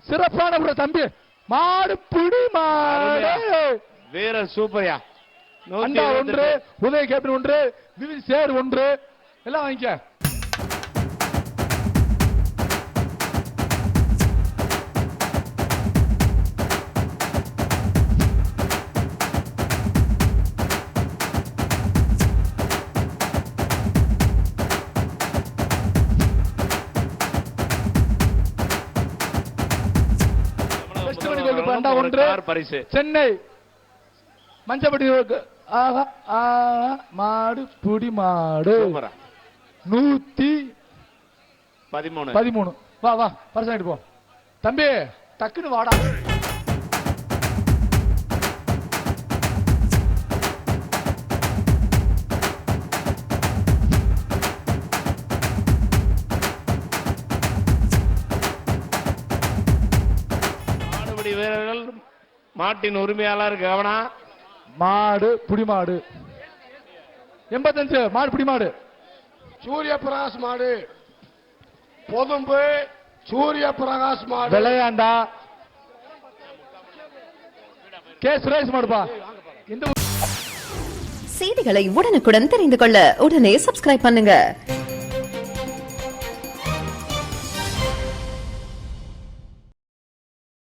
சிறப்பான ஒரு தம்பி மாடு புடி மாடு வீர சூப்பர்யா. அண்டா ஒன்று, உதய கேப்டன் ஒன்று, விவின் சேர் ஒன்று, எல்லாம் வாங்கிக்க. சென்னை மஞ்சப்பட்டி மாடு புடி மாடு 113. வா வா பரிசு போ தம்பி, டக்குன்னு வாடா. வீரர்கள் மாட்டின் உரிமையாளர் கவனா. மாடு புடி மாடு 85 மாடு புடி மாடு. சூரிய பிரகாஷ் மாடு பொதும்பு சூரிய பிரகாஷ் மாடு விளையாண்டா கே சுரேஷ் மாடுப்பா. செய்திகளை உடனுக்குடன் தெரிந்து கொள்ள உடனே சப்ஸ்கிரைப் பண்ணுங்க.